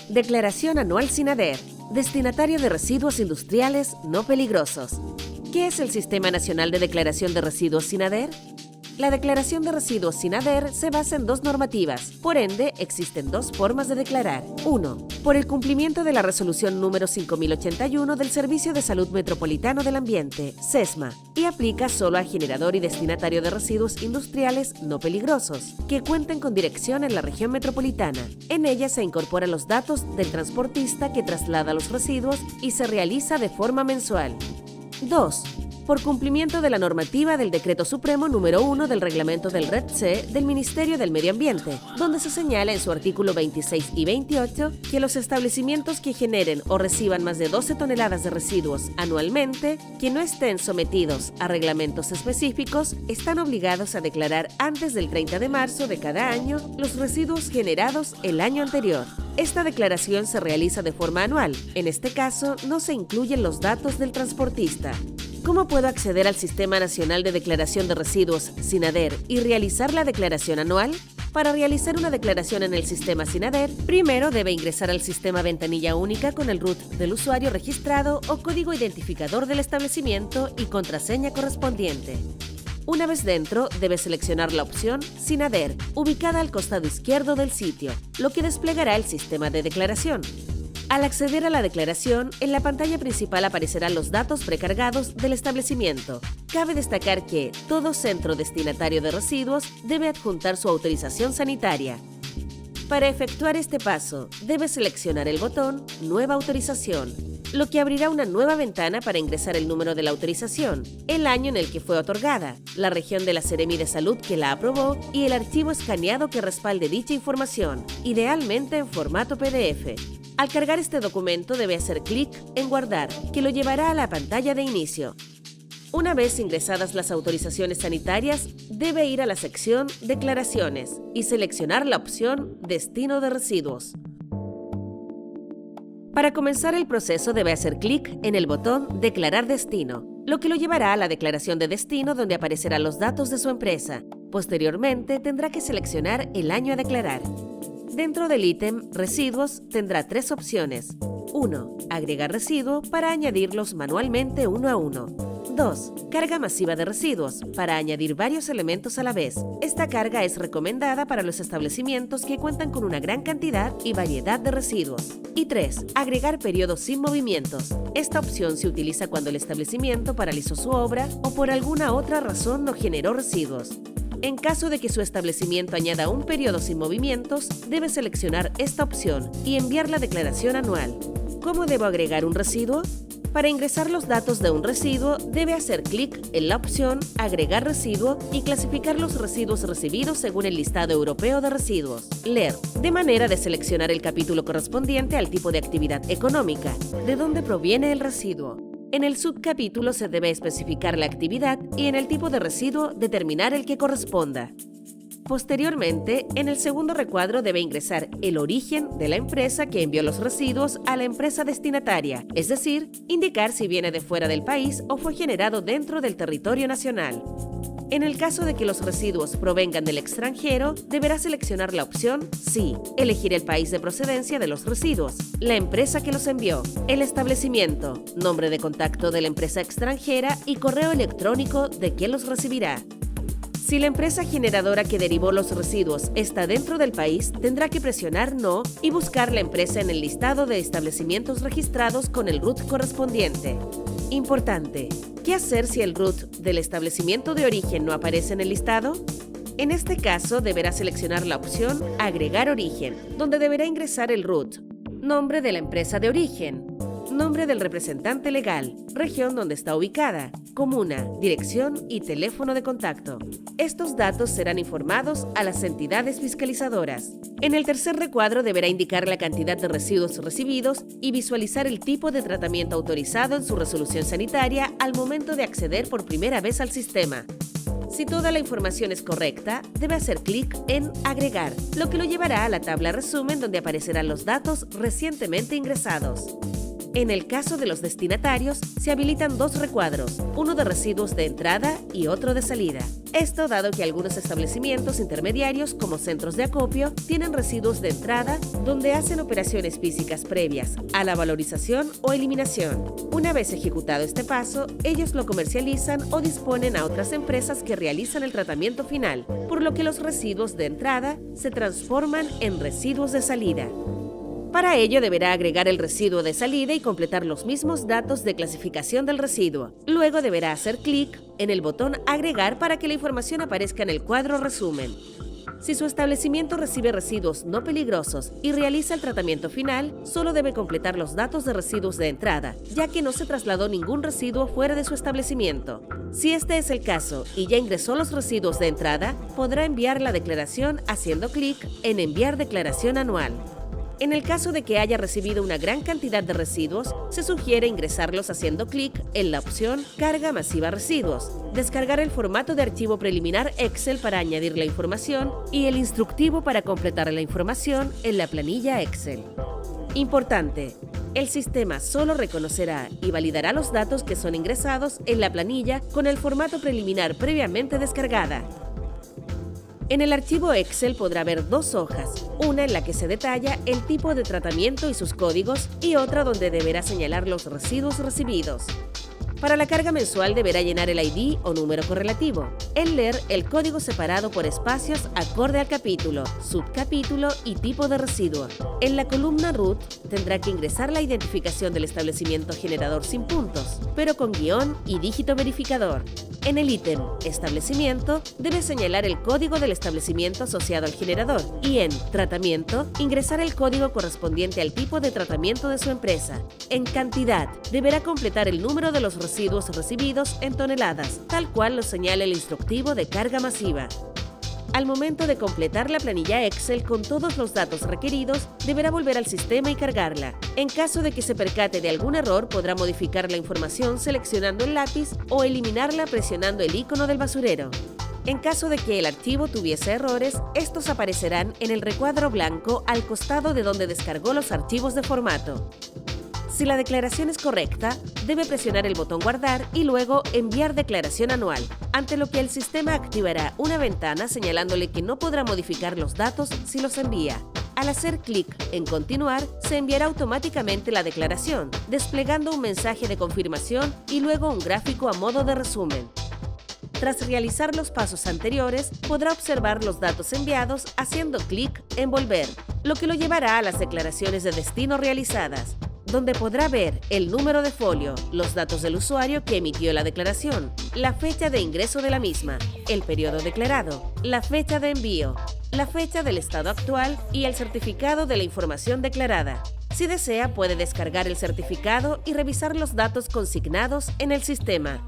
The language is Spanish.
Declaración anual SINADER, destinatario de residuos industriales no peligrosos. ¿Qué es el Sistema Nacional de Declaración de Residuos SINADER? La declaración de residuos SINADER se basa en dos normativas, por ende, existen dos formas de declarar. 1. Por el cumplimiento de la resolución número 5081 del Servicio de Salud Metropolitano del Ambiente, SESMA, y aplica solo a generador y destinatario de residuos industriales no peligrosos, que cuenten con dirección en la región metropolitana. En ella se incorporan los datos del transportista que traslada los residuos y se realiza de forma mensual. 2. Por cumplimiento de la normativa del Decreto Supremo número 1 del Reglamento del REDC del Ministerio del Medio Ambiente, donde se señala en su artículo 26 y 28 que los establecimientos que generen o reciban más de 12 toneladas de residuos anualmente, que no estén sometidos a reglamentos específicos, están obligados a declarar antes del 30 de marzo de cada año los residuos generados el año anterior. Esta declaración se realiza de forma anual. En este caso, no se incluyen los datos del transportista. ¿Cómo puedo acceder al Sistema Nacional de Declaración de Residuos, SINADER, y realizar la declaración anual? Para realizar una declaración en el sistema SINADER, primero debe ingresar al sistema Ventanilla Única con el root del usuario registrado o código identificador del establecimiento y contraseña correspondiente. Una vez dentro, debe seleccionar la opción SINADER, ubicada al costado izquierdo del sitio, lo que desplegará el sistema de declaración. Al acceder a la declaración, en la pantalla principal aparecerán los datos precargados del establecimiento. Cabe destacar que todo centro destinatario de residuos debe adjuntar su autorización sanitaria. Para efectuar este paso, debe seleccionar el botón Nueva autorización, lo que abrirá una nueva ventana para ingresar el número de la autorización, el año en el que fue otorgada, la región de la Seremi de Salud que la aprobó y el archivo escaneado que respalde dicha información, idealmente en formato PDF. Al cargar este documento debe hacer clic en Guardar, que lo llevará a la pantalla de inicio. Una vez ingresadas las autorizaciones sanitarias, debe ir a la sección Declaraciones y seleccionar la opción Destino de residuos. Para comenzar el proceso debe hacer clic en el botón Declarar destino, lo que lo llevará a la declaración de destino donde aparecerán los datos de su empresa. Posteriormente tendrá que seleccionar el año a declarar. Dentro del ítem Residuos tendrá tres opciones. 1. Agregar residuo para añadirlos manualmente uno a uno. 2. Carga masiva de residuos para añadir varios elementos a la vez. Esta carga es recomendada para los establecimientos que cuentan con una gran cantidad y variedad de residuos. Y 3. Agregar periodos sin movimientos. Esta opción se utiliza cuando el establecimiento paralizó su obra o por alguna otra razón no generó residuos. En caso de que su establecimiento añada un periodo sin movimientos, debe seleccionar esta opción y enviar la declaración anual. ¿Cómo debo agregar un residuo? Para ingresar los datos de un residuo, debe hacer clic en la opción Agregar residuo y clasificar los residuos recibidos según el listado europeo de residuos, LER, de manera de seleccionar el capítulo correspondiente al tipo de actividad económica, de dónde proviene el residuo. En el subcapítulo se debe especificar la actividad y en el tipo de residuo determinar el que corresponda. Posteriormente, en el segundo recuadro debe ingresar el origen de la empresa que envió los residuos a la empresa destinataria, es decir, indicar si viene de fuera del país o fue generado dentro del territorio nacional. En el caso de que los residuos provengan del extranjero, deberá seleccionar la opción Sí, elegir el país de procedencia de los residuos, la empresa que los envió, el establecimiento, nombre de contacto de la empresa extranjera y correo electrónico de quien los recibirá. Si la empresa generadora que derivó los residuos está dentro del país, tendrá que presionar No y buscar la empresa en el listado de establecimientos registrados con el RUT correspondiente. Importante: ¿qué hacer si el RUT del establecimiento de origen no aparece en el listado? En este caso, deberá seleccionar la opción Agregar origen, donde deberá ingresar el RUT, nombre de la empresa de origen, nombre del representante legal, región donde está ubicada, comuna, dirección y teléfono de contacto. Estos datos serán informados a las entidades fiscalizadoras. En el tercer recuadro deberá indicar la cantidad de residuos recibidos y visualizar el tipo de tratamiento autorizado en su resolución sanitaria al momento de acceder por primera vez al sistema. Si toda la información es correcta, debe hacer clic en Agregar, lo que lo llevará a la tabla resumen donde aparecerán los datos recientemente ingresados. En el caso de los destinatarios, se habilitan dos recuadros, uno de residuos de entrada y otro de salida. Esto dado que algunos establecimientos intermediarios, como centros de acopio, tienen residuos de entrada donde hacen operaciones físicas previas a la valorización o eliminación. Una vez ejecutado este paso, ellos lo comercializan o disponen a otras empresas que realizan el tratamiento final, por lo que los residuos de entrada se transforman en residuos de salida. Para ello deberá agregar el residuo de salida y completar los mismos datos de clasificación del residuo. Luego deberá hacer clic en el botón Agregar para que la información aparezca en el cuadro Resumen. Si su establecimiento recibe residuos no peligrosos y realiza el tratamiento final, solo debe completar los datos de residuos de entrada, ya que no se trasladó ningún residuo fuera de su establecimiento. Si este es el caso y ya ingresó los residuos de entrada, podrá enviar la declaración haciendo clic en Enviar declaración anual. En el caso de que haya recibido una gran cantidad de residuos, se sugiere ingresarlos haciendo clic en la opción Carga masiva residuos, descargar el formato de archivo preliminar Excel para añadir la información y el instructivo para completar la información en la planilla Excel. Importante: el sistema solo reconocerá y validará los datos que son ingresados en la planilla con el formato preliminar previamente descargada. En el archivo Excel podrá ver dos hojas, una en la que se detalla el tipo de tratamiento y sus códigos y otra donde deberá señalar los residuos recibidos. Para la carga mensual deberá llenar el ID o número correlativo, leer el código separado por espacios acorde al capítulo, subcapítulo y tipo de residuo. En la columna Root tendrá que ingresar la identificación del establecimiento generador sin puntos, pero con guión y dígito verificador. En el ítem Establecimiento debe señalar el código del establecimiento asociado al generador y en Tratamiento ingresar el código correspondiente al tipo de tratamiento de su empresa. En Cantidad deberá completar el número de los residuos recibidos en toneladas, tal cual lo señala el instructivo de carga masiva. Al momento de completar la planilla Excel con todos los datos requeridos, deberá volver al sistema y cargarla. En caso de que se percate de algún error, podrá modificar la información seleccionando el lápiz o eliminarla presionando el icono del basurero. En caso de que el archivo tuviese errores, estos aparecerán en el recuadro blanco al costado de donde descargó los archivos de formato. Si la declaración es correcta, debe presionar el botón Guardar y luego Enviar declaración anual, ante lo que el sistema activará una ventana señalándole que no podrá modificar los datos si los envía. Al hacer clic en Continuar, se enviará automáticamente la declaración, desplegando un mensaje de confirmación y luego un gráfico a modo de resumen. Tras realizar los pasos anteriores, podrá observar los datos enviados haciendo clic en Volver, lo que lo llevará a las declaraciones de destino realizadas, donde podrá ver el número de folio, los datos del usuario que emitió la declaración, la fecha de ingreso de la misma, el periodo declarado, la fecha de envío, la fecha del estado actual y el certificado de la información declarada. Si desea, puede descargar el certificado y revisar los datos consignados en el sistema.